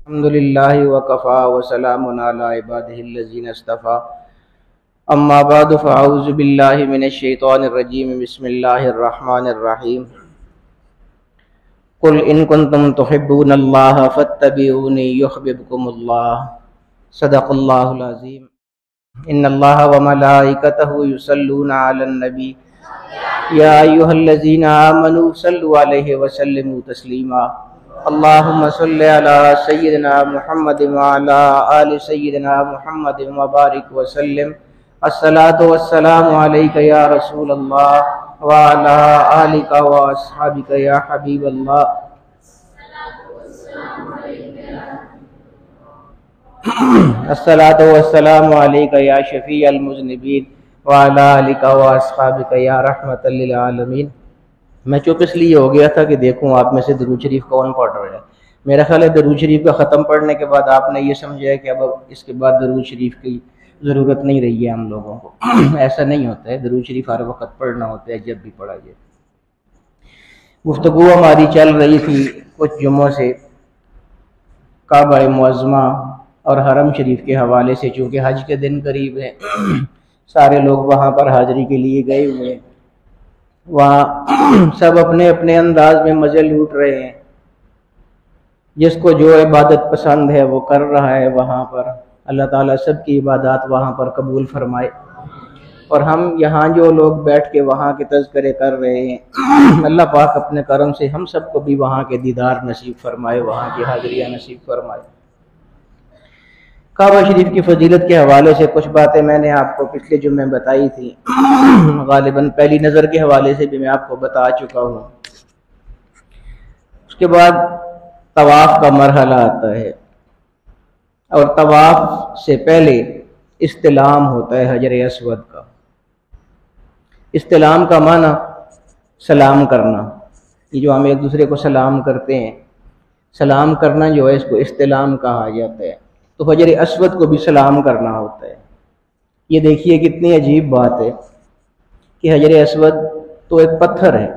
अल्हम्दुलिल्लाहि व कफ़ा व सलामुन अला इबादिहिल्लज़ीना इस्तफ़ा अम्मा बअद फ़अऊज़ु बिल्लाहि मिनश शैतानिर रजीम बिस्मिल्लाहिर रहमानिर रहीम कुल इन कुंतुम तुहिब्बूनल्लाह फत्तबिऊनी युहब्बिबकुमुल्लाह सदक़ल्लाहुल अज़ीम इन्नल्लाहा व मलाइकतहु युसल्लूना अलन नबी या अय्युहल्लज़ीना आमनू सल्लु अलैहि व सल्लिमू तस्लीमा अल्लाहुम्मा सल्लि अला सय्यिदिना मुहम्मद व अला आलि सय्यिदिना मुहम्मद व बारिक व सल्लिम अस्सलातु वस्सलामु अलैका या रसूलल्लाह व अला आलिका व अस्हाबिका या हबीबल्लाह। अस्सलातु वस्सलामु अलैका या शफ़ीअल मुज़निबीन व अला आलिका व अस्हाबिका या रहमतल लिल आलमीन। मैं चुप इसलिए हो गया था कि देखूं आप में से दरूद शरीफ कौन पढ़ रहा है। मेरा ख्याल है दरूद शरीफ का ख़त्म पढ़ने के बाद आपने ये समझा है कि अब इसके बाद दरूद शरीफ की ज़रूरत नहीं रही है हम लोगों को। ऐसा नहीं होता है, दरूद शरीफ हर वक्त पढ़ना होता है जब भी पढ़ा जाए। गुफ्तगू हमारी चल रही थी कुछ जुम्मों से काबा मुअज़्ज़मा और हरम शरीफ के हवाले से, चूँकि हज के दिन करीब है, सारे लोग वहाँ पर हाज़िरी के लिए गए हुए हैं। वहाँ सब अपने अपने अंदाज में मज़े लूट रहे हैं। जिसको जो इबादत पसंद है वो कर रहा है वहाँ पर। अल्लाह ताला सबकी इबादत वहाँ पर कबूल फरमाए। और हम यहाँ जो लोग बैठ के वहाँ के तज़किरे कर रहे हैं, अल्लाह पाक अपने करम से हम सबको भी वहाँ के दीदार नसीब फरमाए, वहाँ की हाज़िरियाँ नसीब फरमाए। काबा शरीफ की फजीलत के हवाले से कुछ बातें मैंने आपको पिछले जुम्मे बताई थी। गालिबन पहली नज़र के हवाले से भी मैं आपको बता चुका हूँ। उसके बाद तवाफ़ का मरहला आता है और तवाफ़ से पहले इस्तिलाम होता है हजर अस्वद का। इस्तिलाम का माना सलाम करना। ये जो हम एक दूसरे को सलाम करते हैं, सलाम करना जो है इसको इस्तिलाम कहा जाता है। तो हजर अस्वद को भी सलाम करना होता है। ये देखिए कितनी अजीब बात है कि हजर अस्वद तो एक पत्थर है।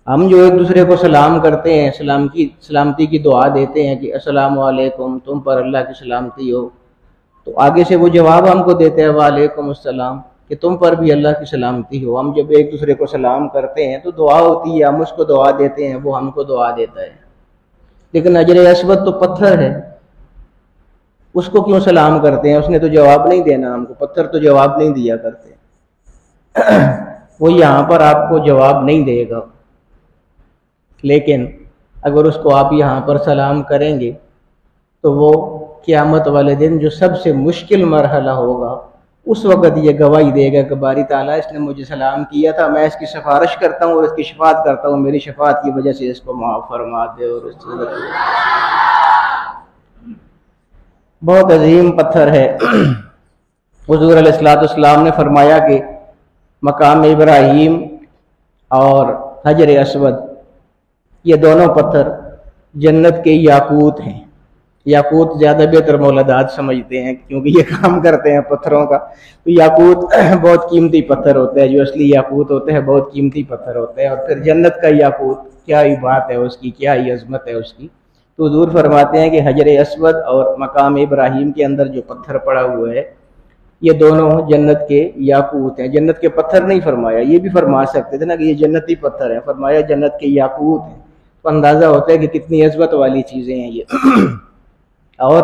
हम जो एक दूसरे को सलाम करते हैं, सलामती की दुआ देते हैं कि अस्सलामु अलैकुम, तुम पर अल्लाह की सलामती हो, तो आगे से वो जवाब हमको देते हैं वालेकुम अस्सलाम, कि तुम पर भी अल्लाह की सलामती हो। हम जब एक दूसरे को सलाम करते हैं तो दुआ होती है, हम उसको दुआ देते हैं, वो हमको दुआ देता है। लेकिन हजर अस्वद तो पत्थर है, उसको क्यों सलाम करते हैं? उसने तो जवाब नहीं देना हमको। पत्थर तो जवाब नहीं दिया करते। वो यहाँ पर आपको जवाब नहीं देगा, लेकिन अगर उसको आप यहाँ पर सलाम करेंगे तो वो क़यामत वाले दिन जो सबसे मुश्किल मरहला होगा, उस वक़्त ये गवाही देगा कि बारी ताला इसने मुझे सलाम किया था, मैं इसकी सिफारिश करता हूँ और इसकी शफात करता हूँ, मेरी शफात की वजह से इसको माफ़ फरमा दे। और बहुत अजीम पत्थर है। हुज़ूर अलैहिस्सलाम ने फरमाया कि मकाम इब्राहीम और हजर अस्वद, ये दोनों पत्थर जन्नत के याकूत हैं। याकूत ज़्यादा बेहतर मौलादात समझते हैं क्योंकि ये काम करते हैं पत्थरों का। तो याकूत बहुत कीमती पत्थर होता है, जो असली याकूत होते हैं बहुत कीमती पत्थर होते हैं। और फिर जन्नत का याकूत, क्या ही बात है उसकी, क्या ही अजमत है उसकी। तो हुज़ूर फरमाते हैं कि हजर अस्वद और मकाम इब्राहीम के अंदर जो पत्थर पड़ा हुआ है, ये दोनों जन्नत के याकूत हैं। जन्नत के पत्थर नहीं फरमाया, ये भी फरमा सकते थे ना कि ये जन्नती पत्थर है, फरमाया जन्नत के याकूत हैं। तो अंदाज़ा होता है कि कितनी अजमत वाली चीज़ें हैं ये। और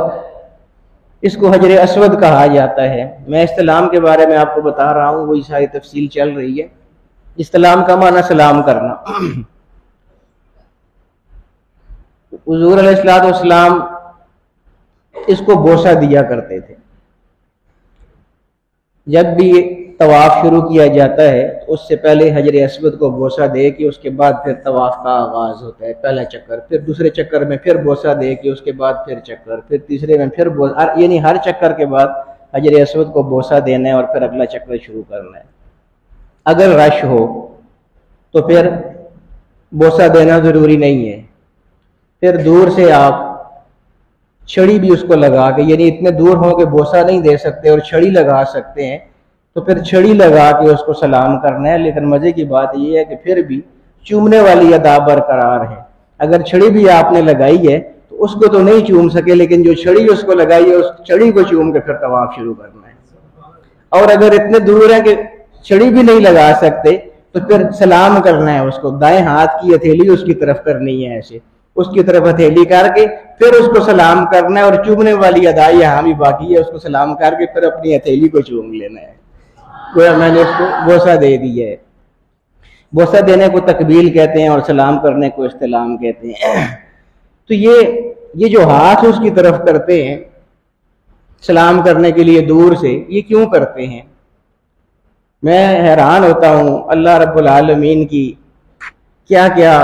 इसको हजर अस्वद कहा जाता है। मैं इस्तिलाम के बारे में आपको बता रहा हूँ, वही सारी तफसील चल रही है। इस्तिलाम का माना सलाम करना। हुज़ूर अलैहिस्सलाम इसको बोसा दिया करते थे। जब भी तवाफ़ शुरू किया जाता है तो उससे पहले हजर अस्वद को बोसा दे के उसके बाद फिर तवाफ़ का आगाज़ होता है। पहला चक्कर, फिर दूसरे चक्कर में फिर बोसा दे के उसके बाद फिर चक्कर, फिर तीसरे में फिर बोसा, यानी हर चक्कर के बाद हजर अस्वद को बोसा देना है और फिर अगला चक्कर शुरू करना है। अगर रश हो तो फिर बोसा देना ज़रूरी नहीं है। फिर दूर से आप छड़ी भी उसको लगा के, यानी इतने दूर हो के बोसा नहीं दे सकते और छड़ी लगा सकते हैं, तो फिर छड़ी लगा के उसको सलाम करना है। लेकिन मज़े की बात यह है कि फिर भी चूमने वाली अदा बरकरार है। अगर छड़ी भी आपने लगाई है तो उसको तो नहीं चूम सके, लेकिन जो छड़ी उसको लगाई है उस छड़ी को चूम के फिर तवाफ शुरू करना है। और अगर इतने दूर है कि छड़ी भी नहीं लगा सकते तो फिर सलाम करना है उसको, दाएं हाथ की हथेली उसकी तरफ करनी है, ऐसे उसकी तरफ हथेली करके फिर उसको सलाम करना है। और चूमने वाली अदा यहाँ भी बाकी है, उसको सलाम करके फिर अपनी हथेली को चूम लेना है। गोया मैंने उसको बोसा दे दिया है। बोसा देने को तकबील कहते हैं और सलाम करने को इस्तिलाम कहते हैं। तो ये जो हाथ उसकी तरफ करते हैं सलाम करने के लिए दूर से, ये क्यों करते हैं? मैं हैरान होता हूँ अल्लाह रब्बुल आलमीन की क्या क्या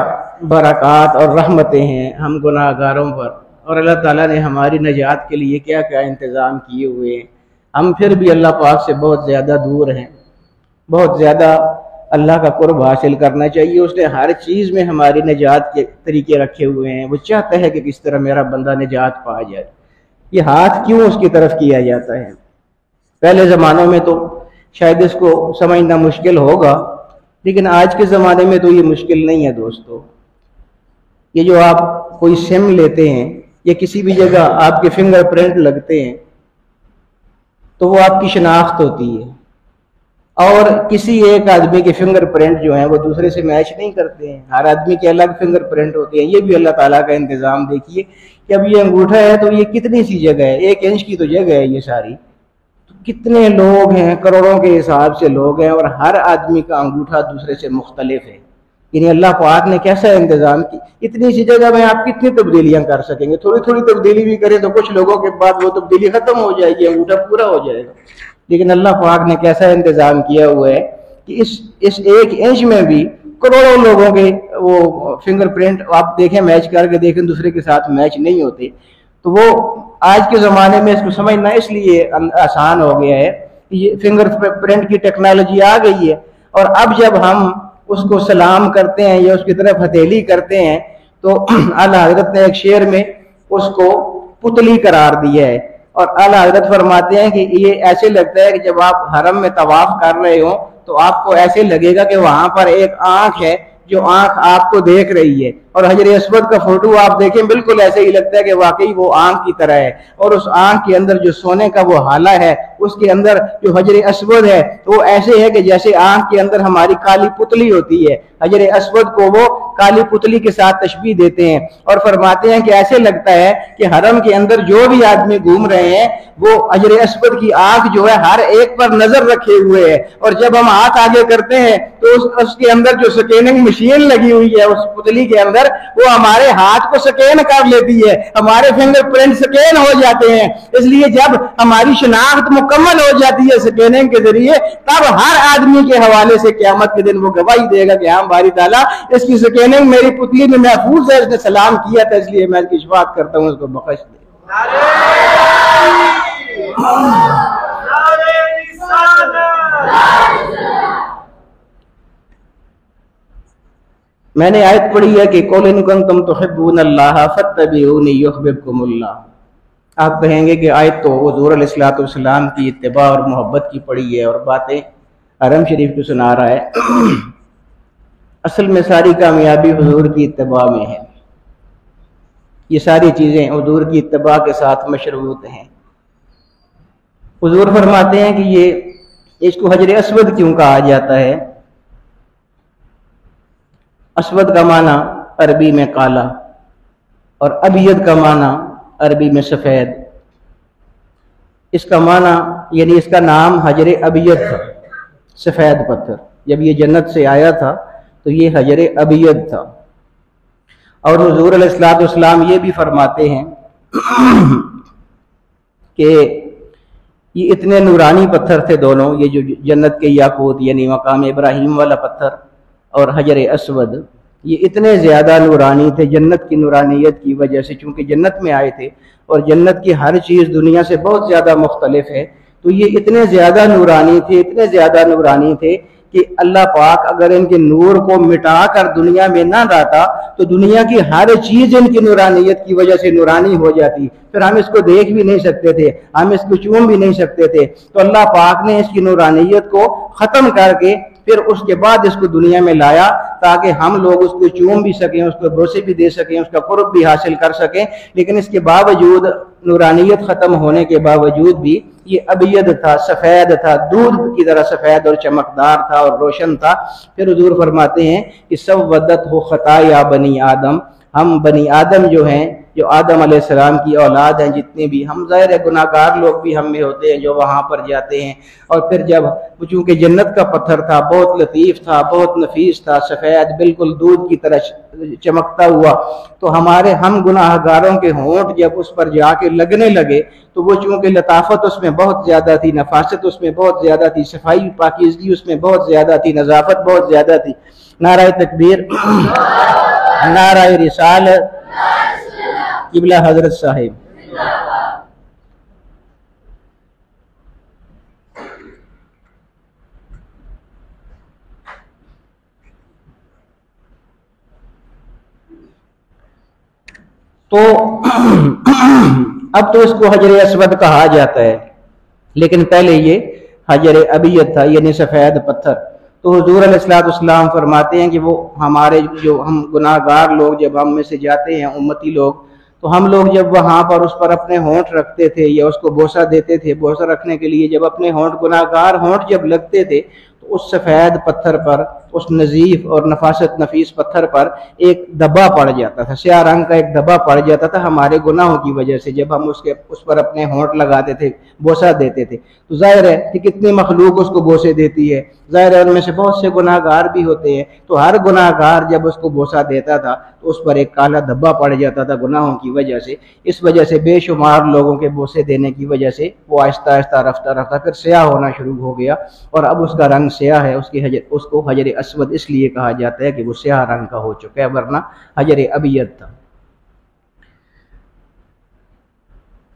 बरक़ात और रहमतें हैं हम गुनाहगारों पर, और अल्लाह ताला ने हमारी निजात के लिए क्या क्या इंतज़ाम किए हुए हैं। हम फिर भी अल्लाह पाक से बहुत ज़्यादा दूर हैं। बहुत ज़्यादा अल्लाह का कुर्ब हासिल करना चाहिए। उसने हर चीज़ में हमारी निजात के तरीके रखे हुए हैं। वो चाहता है कि किस तरह मेरा बंदा निजात पा जाए। ये हाथ क्यों उसकी तरफ किया जाता है? पहले ज़मानों में तो शायद इसको समझना मुश्किल होगा, लेकिन आज के ज़माने में तो ये मुश्किल नहीं है दोस्तों। ये जो आप कोई सिम लेते हैं या किसी भी जगह आपके फिंगरप्रिंट लगते हैं तो वो आपकी शनाख्त होती है, और किसी एक आदमी के फिंगरप्रिंट जो हैं वो दूसरे से मैच नहीं करते हैं। हर आदमी के अलग फिंगरप्रिंट होते हैं। ये भी अल्लाह ताला का इंतज़ाम देखिए कि अब ये अंगूठा है तो ये कितनी सी जगह है, 1 इंच की तो जगह है ये सारी, तो कितने लोग हैं, करोड़ों के हिसाब से लोग हैं, और हर आदमी का अंगूठा दूसरे से मुख्तलिफ है। यानी अल्लाह पाक ने कैसा इंतज़ाम की, इतनी सी जगह में आप कितनी तब्दीलियां कर सकेंगे? थोड़ी थोड़ी तब्दीली भी करें तो कुछ लोगों के बाद वो तब्दीली खत्म हो जाएगी, अंगूठा पूरा हो जाएगा। लेकिन अल्लाह पाक ने कैसा इंतज़ाम किया हुआ है कि इस 1 इंच में भी करोड़ों लोगों के वो फिंगरप्रिंट आप देखें, मैच करके देखें, दूसरे के साथ मैच नहीं होते। तो वो आज के ज़माने में इसको समझना इसलिए आसान हो गया है कि ये फिंगरप्रिंट की टेक्नोलॉजी आ गई है, और अब जब हम उसको सलाम करते हैं या उसकी तरफ हथेली करते हैं तो आला हज़रत ने एक शेर में उसको पुतली करार दिया है। और आला हज़रत फरमाते हैं कि ये ऐसे लगता है कि जब आप हरम में तवाफ कर रहे हो तो आपको ऐसे लगेगा कि वहां पर एक आंख है जो आंख आपको देख रही है, और हजर अस्वद का फोटो आप देखें बिल्कुल ऐसे ही लगता है कि वाकई वो आंख की तरह है। और उस आंख के अंदर जो सोने का वो हाला है, उसके अंदर जो हजर अस्वद है वो ऐसे है कि जैसे आंख के अंदर हमारी काली पुतली होती है। हजर अस्वद को वो काली पुतली के साथ तशबीह देते हैं और फरमाते हैं कि ऐसे लगता है कि हरम के अंदर जो भी आदमी घूम रहे हैं वो हजर अस्वद की आंख जो है हर एक पर नजर रखे हुए है। और जब हम हाथ आगे करते हैं तो उसके अंदर जो स्कैनिंग मशीन लगी हुई है उस पुतली के अंदर, वो हमारे हाथ को स्कैन कर लेती है, हमारे फिंगरप्रिंट स्कैन हो जाते हैं। इसलिए जब हमारी शनाख्त मुकम्मल हो जाती है स्कैनिंग के जरिए, तब हर आदमी के हवाले से क़यामत के दिन वो गवाही देगा कि हाँ बारी ताला इसकी स्कैनिंग मेरी पुतली में महफूज है, इसने सलाम किया था इसलिए मैं इसकी शफाअत करता हूँ, उसको बख्श दे। मैंने आयत पढ़ी है कि कुल इन कुंतुम तुहिब्बूनल्लाह फत्तबिऊनी युहब्बिबकुमुल्लाह। आप कहेंगे कि आयत तो हुज़ूर अलैहिस्सलाम की इत्तिबा और मोहब्बत की पढ़ी है और बातें हरम शरीफ की सुना रहा है। असल में सारी कामयाबी हुजूर की इत्तिबा में है। ये सारी चीज़ें हुजूर की इत्तिबा के साथ मशरूत हैं। हुजूर फरमाते हैं कि ये इसको हजर अस्वद क्यों कहा जाता है? अस्वद का माना अरबी में काला और अबियद का माना अरबी में सफ़ेद। इसका माना यानी इसका नाम हजर अबियद था, सफ़ेद पत्थर। जब ये जन्नत से आया था तो ये हजर अबियद था। और हुजूर अलैहिस्सलाम ये भी फरमाते हैं कि ये इतने नूरानी पत्थर थे दोनों, ये जो जन्नत के याकूत यानी मकाम इब्राहिम वाला पत्थर और हजर अस्वद, ये इतने ज़्यादा नूरानी थे जन्नत की नूरानियत की वजह से। चूँकि जन्नत में आए थे और जन्नत की हर चीज़ दुनिया से बहुत ज़्यादा मुख्तलिफ है, तो ये इतने ज़्यादा नूरानी थे, इतने ज़्यादा नूरानी थे कि अल्लाह पाक अगर इनके नूर को मिटा कर दुनिया में ना लाता तो दुनिया की हर चीज़ इनकी नूरानियत की वजह से नूरानी हो जाती। फिर हम इसको देख भी नहीं सकते थे, हम इसको चूम भी नहीं सकते थे। तो अल्लाह पाक ने इसकी नूरानियत को ख़त्म करके फिर उसके बाद इसको दुनिया में लाया ताकि हम लोग उसको चूम भी सकें, उसको बोसे भी दे सकें, उसका कुर्ब भी हासिल कर सकें। लेकिन इसके बावजूद नूरानियत ख़त्म होने के बावजूद भी ये अबियद था, सफ़ेद था, दूध की तरह सफ़ेद और चमकदार था और रोशन था। फिर हुजूर फरमाते हैं कि सब वदत हो खता या बनी आदम, हम बनी आदम जो हैं, जो आदम अलैहिस्सलाम की औलाद हैं, जितने भी हम, ज़ाहिर है गुनाहगार लोग भी हम में होते हैं जो वहाँ पर जाते हैं। और फिर जब चूँकि जन्नत का पत्थर था, बहुत लतीफ़ था, बहुत नफीस था, सफ़ेद बिल्कुल दूध की तरह चमकता हुआ, तो हम गुनाहगारों के होंठ जब उस पर जाके लगने लगे तो वो चूँकि लताफत उसमें बहुत ज़्यादा थी, नफासत उसमें बहुत ज़्यादा थी, सफाई पाकीज़गी उसमें बहुत ज़्यादा थी, नज़ाफत बहुत ज़्यादा थी। नाराए तकबीर, नाराए रिसालत, किबला हजरत साहिब। तो अब तो इसको हजर अस्वद कहा जाता है, लेकिन पहले ये हजर अबियत था, यानी सफ़ेद पत्थर। तो हुजूर अलैहिस्सलाम फरमाते हैं कि वो हमारे जो हम गुनाहगार लोग जब हम में से जाते हैं, उम्मती लोग, तो हम लोग जब वहाँ पर उस पर अपने होंठ रखते थे या उसको बोसा देते थे, बोसा रखने के लिए जब अपने होंठ, गुनाहगार होंठ जब लगते थे, तो उस सफ़ेद पत्थर पर, उस नज़ीफ और नफासत नफीस पत्थर पर एक धब्बा पड़ जाता था, स्याह रंग का एक धब्बा पड़ जाता था हमारे गुनाहों की वजह से। जब हम उस पर अपने होंठ लगाते थे, बोसा देते थे, तो जाहिर है कि कितनी मखलूक उसको बोसे देती है, जाहिर है उनमें से बहुत से गुनाहगार भी होते हैं। तो हर गुनाहगार जब उसको बोसा देता था तो उस पर एक काला धब्बा पड़ जाता था गुनाहों की वजह से। इस वजह से बेशुमार लोगों के बोसे देने की वजह से वो आहिस्ता आहिस्ता रफ्ता रफ्ता फिर स्याह होना शुरू हो गया, और अब उसका रंग स्याह है। उसको हजर अस्वद इसलिए कहा जाता है कि वो स्याह रंग का हो चुका है, वरना हजर अबियद था।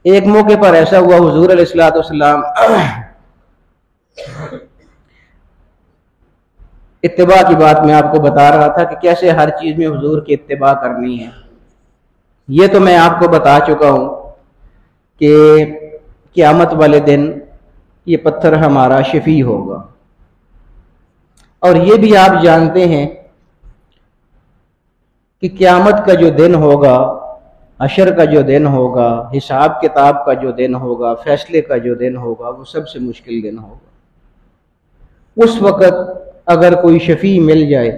एक मौके पर ऐसा हुआ, हुजूर अलैहिस्सलाम इत्तिबा की बात मैं आपको बता रहा था कि कैसे हर चीज में हुजूर की इत्तिबा करनी है। ये तो मैं आपको बता चुका हूं कि क़यामत वाले दिन ये पत्थर हमारा शफी होगा, और ये भी आप जानते हैं कि क़यामत का जो दिन होगा, हशर का जो दिन होगा, हिसाब किताब का जो दिन होगा, फैसले का जो दिन होगा, वो सबसे मुश्किल दिन होगा। उस वक़्त अगर कोई शफ़ी मिल जाए,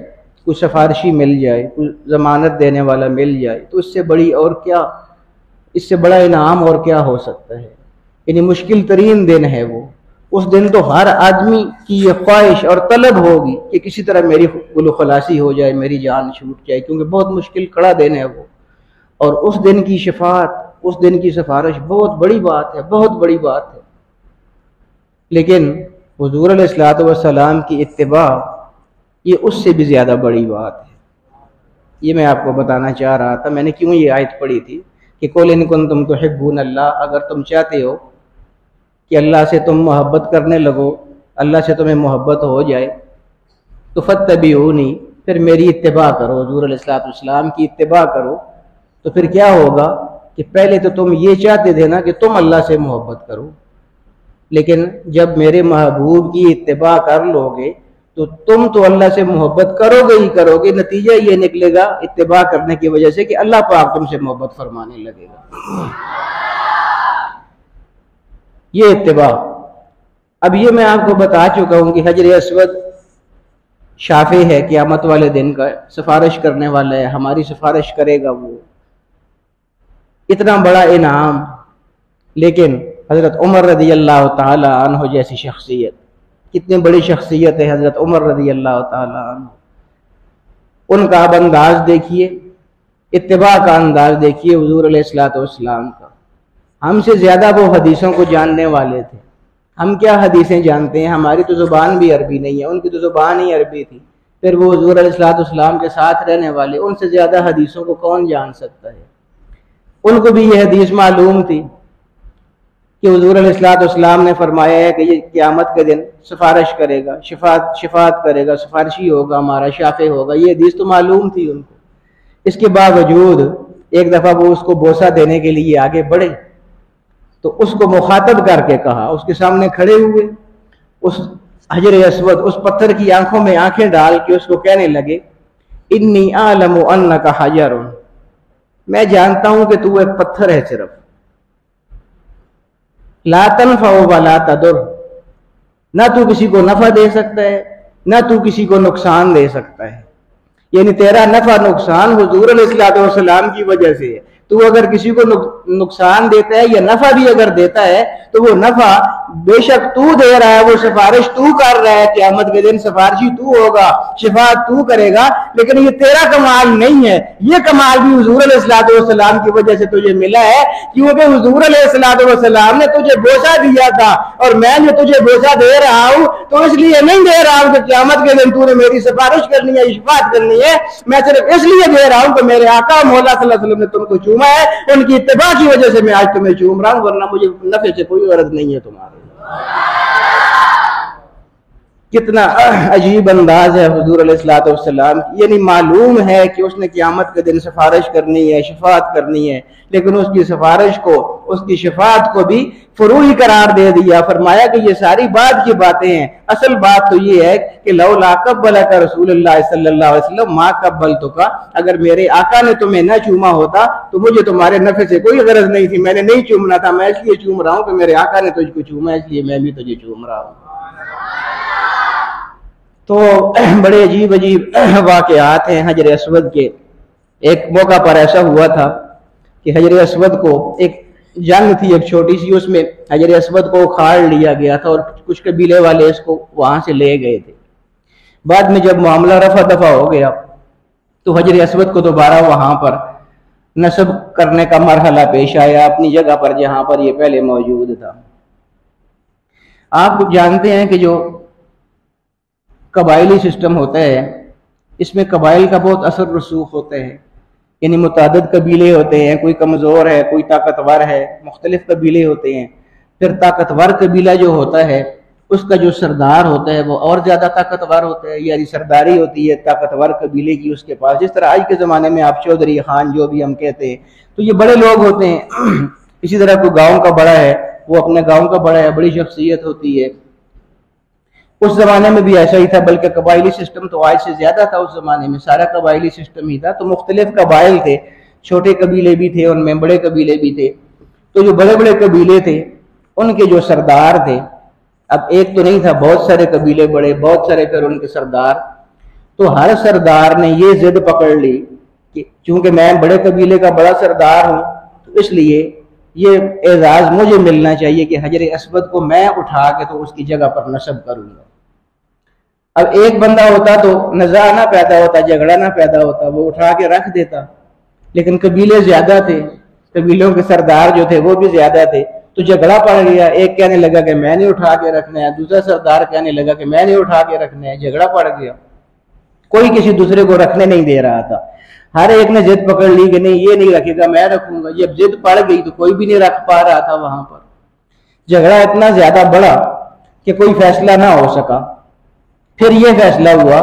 कोई सिफारिशी मिल जाए, कोई ज़मानत देने वाला मिल जाए, तो इससे बड़ी और क्या, इससे बड़ा इनाम और क्या हो सकता है। यानी मुश्किल तरीन दिन है वो। उस दिन तो हर आदमी की ये ख्वाहिश और तलब होगी कि किसी तरह मेरी गुलो खलासी हो जाए, मेरी जान छूट जाए, क्योंकि बहुत मुश्किल कड़ा दिन है वो। और उस दिन की शफात, उस दिन की सिफारिश बहुत बड़ी बात है, बहुत बड़ी बात है। लेकिन हुजूर अलैहिस्सलाम की इत्तिबा ये उससे भी ज़्यादा बड़ी बात है। ये मैं आपको बताना चाह रहा था। मैंने क्यों ये आयत पढ़ी थी कि कुल इन कुंतुम तुहिब्बून अल्लाह, अगर तुम चाहते हो कि अल्लाह से तुम मोहब्बत करने लगो, अल्लाह से तुम्हें मोहब्बत हो जाए, तो फत्तबिऊनी, फिर मेरी इत्तिबा करो, हुजूर अलैहिस्सलाम की इत्तिबा करो। तो फिर क्या होगा कि पहले तो तुम ये चाहते थे ना कि तुम अल्लाह से मोहब्बत करो, लेकिन जब मेरे महबूब की इत्तिबा कर लोगे तो तुम तो अल्लाह से मोहब्बत करोगे ही करोगे। नतीजा ये निकलेगा इत्तिबा करने की वजह से कि अल्लाह पाक तुमसे मोहब्बत फरमाने लगेगा। ये इत्तिबा। अब ये मैं आपको बता चुका हूं कि हजर अस्वद शाफे है, क़यामत वाले दिन का सिफारिश करने वाला है, हमारी सिफारिश करेगा वो। इतना बड़ा इनाम। लेकिन हज़रत उमर रज़ी अल्लाह ताला अन्हु जैसी शख्सियत, कितनी बड़ी शख्सियत है हज़रत उमर रज़ी अल्लाह ताला अन्हु। उनका अब अंदाज देखिए, इत्तिबा का अंदाज देखिए हुज़ूर अलैहिस्सलाम का। हमसे ज़्यादा वो हदीसों को जानने वाले थे। हम क्या हदीसें जानते हैं, हमारी तो ज़ुबान भी अरबी नहीं है, उनकी तो ज़ुबान ही अरबी थी। फिर वो हुज़ूर अलैहिस्सलाम के साथ रहने वाले, उनसे ज़्यादा हदीसों को कौन जान सकता है। उनको भी ये हदीस मालूम थी कि हुज़ूर अलैहिस्सलाम ने फरमाया है कि ये क़यामत के दिन सिफारिश करेगा, शिफात करेगा, सिफारिशी होगा, हमारा शाफे होगा। ये हदीस तो मालूम थी उनको। इसके बावजूद एक दफ़ा वो उसको बोसा देने के लिए आगे बढ़े तो उसको मुखातब करके कहा, उसके सामने खड़े हुए, उस हजर अस्वद, उस पत्थर की आंखों में आंखें डाल के उसको कहने लगे इन्नी आलमु अन्नका हजरुन, मैं जानता हूं कि तू एक पत्थर है सिर्फ। ला तनफ़उ वला तदुर, ना तू किसी को नफा दे सकता है ना तू किसी को नुकसान दे सकता है। यानी तेरा नफा नुकसान हुजूर अलैहिस्सलातु वस्सलाम की वजह से है। तू अगर किसी को नुकसान देता है या नफा भी अगर देता है तो वो नफा बेशक तू दे रहा है, वो सिफारिश तू कर रहा है, क़यामत के दिन सिफारिशी तू होगा, शिफात तू करेगा, लेकिन ये तेरा कमाल नहीं है। ये कमाल भी हुजूर अलैहिस्सलातु वस्सलाम की वजह से तुझे मिला है, क्योंकि हुजूर अलैहिस्सलातु वस्सलाम ने तुझे बोसा दिया था और मैं जो तुझे बोसा दे रहा हूं तो इसलिए नहीं दे रहा हूं कि क़यामत के दिन तूने मेरी सिफारिश करनी है, शिफात करनी है। मैं सिर्फ इसलिए दे रहा हूं कि मेरे आका मौला सल्लल्लाहु अलैहि वसल्लम ने तुमको चूमा है, उनकी इत्तिबा की वजह से मैं आज तुम्हें चूम रहा हूं, वरना मुझे नफे से कोई गरज नहीं है तुम्हारे। कितना अजीब अंदाज है हुजूर अलैहिस्सलातु वस्सलाम, यानी मालूम है कि उसने क़यामत के दिन सिफारिश करनी है, शिफात करनी है, लेकिन उसकी सिफारिश को, उसकी शिफात को भी फरूई करार दे दिया। फरमाया कि ये सारी बात की बातें हैं, असल बात तो ये है कि लौला कब्बलका रसूलुल्लाह सल्लल्लाहु अलैहि वसल्लम मा कब्बलतुका, अगर मेरे आका ने तुम्हें न चूमा होता तो मुझे तुम्हारे नफे से कोई गरज नहीं थी, मैंने नहीं चूमना था, मैं इसलिए चूम रहा हूं कि मेरे आका ने तुझको चूमा, इसलिए मैं भी तुझे चूम रहा हूं। तो बड़े अजीब अजीब वाक़यात हैं हजर अस्वद के। एक मौका पर ऐसा हुआ था कि हजर अस्वद को एक जंग थी एक छोटी सी, उसमें हजर अस्वद को उखाड़ लिया गया था और कुछ कबीले वाले इसको वहां से ले गए थे। बाद में जब मामला रफा दफा हो गया तो हजर अस्वद को दोबारा वहां पर नस्ब करने का मरहला पेश आया अपनी जगह पर जहां पर यह पहले मौजूद था। आप जानते हैं कि जो कबायली सिस्टम होता है इसमें कबाइल का बहुत असर रसूख होता है, यानी मुतादिद कबीले होते हैं, कोई कमज़ोर है कोई ताकतवर है, मुख्तलिफ कबीले होते हैं। फिर ताकतवर कबीला जो होता है उसका जो सरदार होता है वो और ज़्यादा ताकतवर होता है, यानी सरदारी होती है ताकतवर कबीले की उसके पास। जिस तरह आज के ज़माने में आप चौधरी खान जो भी हम कहते हैं तो ये बड़े लोग होते हैं। इसी तरह कोई गाँव का बड़ा है वो अपने गाँव का बड़ा है, बड़ी शख्सियत होती है। उस जमाने में भी ऐसा ही था, बल्कि कबायली सिस्टम तो आज से ज्यादा था। उस जमाने में सारा कबायली सिस्टम ही था, तो मुख्तलिफ कबाइल थे, छोटे कबीले भी थे उनमें, बड़े कबीले भी थे। तो जो बड़े बड़े कबीले थे उनके जो सरदार थे, अब एक तो नहीं था, बहुत सारे कबीले बड़े, बहुत सारे फिर उनके सरदार। तो हर सरदार ने ये जिद पकड़ ली कि चूंकि मैं बड़े कबीले का बड़ा सरदार हूं तो इसलिए ये एजाज मुझे मिलना चाहिए कि हजर अस्वद को मैं उठा के तो उसकी जगह पर नस्ब करूंगा। अब एक बंदा होता तो नज़ा ना पैदा होता, झगड़ा ना पैदा होता, वो उठा के रख देता, लेकिन कबीले ज्यादा थे, कबीलों के सरदार जो थे वो भी ज्यादा थे, तो झगड़ा पड़ गया। एक कहने लगा कि मैं नहीं उठा के रखना है, दूसरा सरदार कहने लगा कि मैं नहीं उठा के रखना है, झगड़ा पड़ गया। कोई किसी दूसरे को रखने नहीं दे रहा था, हर एक ने जिद पकड़ ली कि नहीं ये नहीं रखेगा मैं रखूंगा। जब जिद पड़ गई तो कोई भी नहीं रख पा रहा था वहां पर। झगड़ा इतना ज्यादा बढ़ा कि कोई फैसला ना हो सका। फिर यह फैसला हुआ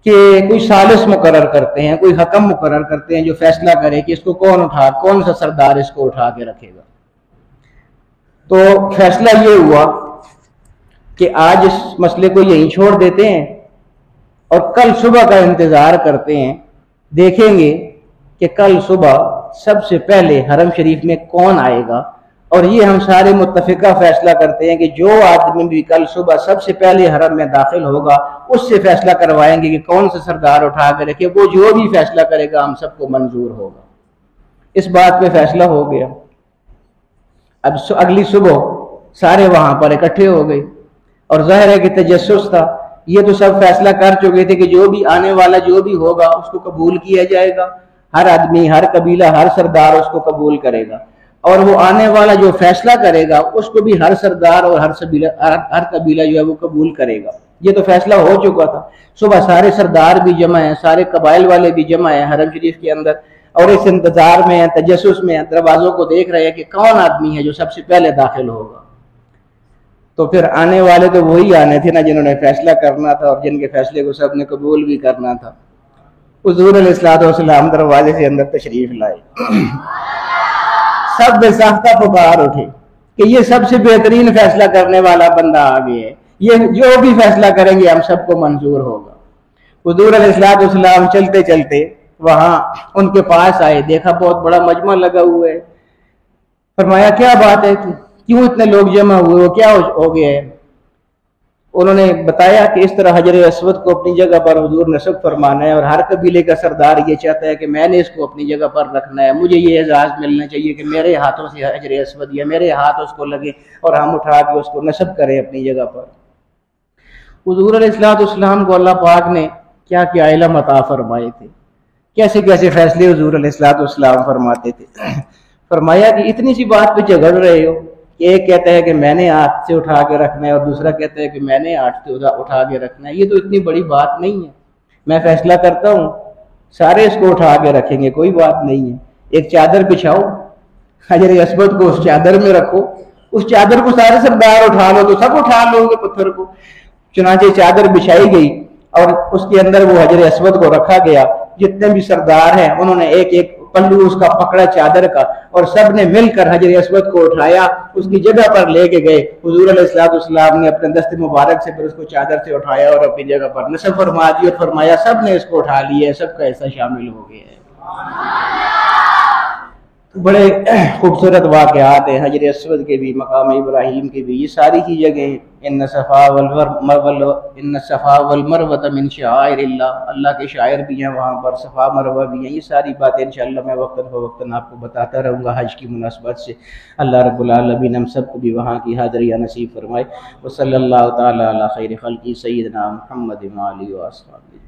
कि कोई सालिस मुकर्रर करते हैं, कोई हकम मुकर्रर करते हैं जो फैसला करे कि इसको कौन सा सरदार इसको उठा के रखेगा। तो फैसला ये हुआ कि आज इस मसले को यहीं छोड़ देते हैं और कल सुबह का इंतजार करते हैं, देखेंगे कि कल सुबह सबसे पहले हरम शरीफ में कौन आएगा। और ये हम सारे मुत्तफिका फैसला करते हैं कि जो आदमी भी कल सुबह सबसे पहले हरम में दाखिल होगा उससे फैसला करवाएंगे कि कौन सा सरदार उठा कर रखे। वो जो भी फैसला करेगा हम सबको मंजूर होगा। इस बात पे फैसला हो गया। अब अगली सुबह सारे वहां पर इकट्ठे हो गए और जाहिर है कि तजस्सुस था, ये तो सब फैसला कर चुके थे कि जो भी आने वाला जो भी होगा उसको कबूल किया जाएगा। हर आदमी, हर कबीला, हर सरदार उसको कबूल करेगा और वो आने वाला जो फैसला करेगा उसको भी हर सरदार और हर कबीला जो है वो कबूल करेगा। ये तो फैसला हो चुका था। सुबह सारे सरदार भी जमा है, सारे कबाइल वाले भी जमा है हरम शरीफ के अंदर और इस इंतजार में है, तजस्सुस में है, दरवाजों को देख रहे हैं कि कौन आदमी है जो सबसे पहले दाखिल होगा। तो फिर आने वाले तो वही आने थे ना जिन्होंने फैसला करना था और जिनके फैसले को सबने कबूल भी करना था। हुज़ूर अलैहिस्सलाम दरवाजे से अंदर तशरीफ लाए। सब बेसाख्ता पुकार उठे कि ये सबसे बेहतरीन फैसला करने वाला बंदा आ गया है, ये जो भी फैसला करेंगे हम सबको मंजूर होगा। हुजूर अलैहिस्सलाम चलते चलते वहां उनके पास आए, देखा बहुत बड़ा मजमा लगा हुआ है। फरमाया क्या बात है, क्यों इतने लोग जमा हुए हो, क्या हो गया है? उन्होंने बताया कि इस तरह हजर अस्वद को अपनी जगह पर हुजूर नस्ब फरमाना है और हर कबीले का सरदार ये चाहता है कि मैंने इसको अपनी जगह पर रखना है, मुझे ये एजाज मिलना चाहिए कि मेरे हाथों से हजर अस्वद या मेरे हाथ उसको लगे और हम उठा के उसको नस्ब करें अपनी जगह पर। हुजूर अलैहिस्सलाम को अल्लाह पाक ने क्या क्या इल्म अता फरमाए थे, कैसे कैसे फैसले हुजूर अलैहिस्सलाम फरमाते थे। फरमाया कि इतनी सी बात पे झगड़ रहे हो, एक कहता है कि मैंने हाथ से उठा के रखना है और दूसरा कहता है कि मैंने हाथ से उठा के रखना है, ये तो इतनी बड़ी बात नहीं है, मैं फैसला करता हूँ सारे इसको उठा के रखेंगे, कोई बात नहीं है। एक चादर बिछाओ, हजर अस्वद को उस चादर में रखो, उस चादर को सारे सरदार उठा लो तो सब उठा लोगे पत्थर को। चुनाचे चादर बिछाई गई और उसके अंदर वो हजर अस्वद को रखा गया। जितने भी सरदार हैं उन्होंने एक एक पल्लू उसका पकड़ा चादर का और सब ने मिलकर हजर अस्वद को उठाया, उसकी जगह पर लेके गए। हुजूर अलैहिस्सलाम ने अपने दस्ते मुबारक से फिर उसको चादर से उठाया और अपनी जगह पर नस्ब फरमा दी और फरमाया सब ने इसको उठा लिया, सबका ऐसा शामिल हो गया है। बड़े खूबसूरत वाक़यात हैं हजर अस्वद के भी, मकाम इब्राहीम के भी, ये सारी ही जगह इन्न सफ़ा वल मरवा मिन शआइरिल्लाह, अल्लाह के शायर भी हैं वहाँ पर, सफ़ा मरवा भी हैं। ये सारी बातें इंशाअल्लाह मैं वक्तन फ़वक्तन आपको बताता रहूँगा हज की मुनासबत से। अल्लाह रब्बुल आलमीन हम सबको भी वहाँ की हाज़िरियाँ नसीब फरमाए। व सल्लल्लाहु तआला अला खैरि खल्क़ी सय्यिदना मुहम्मद व आलिहि व अस्हाबिही।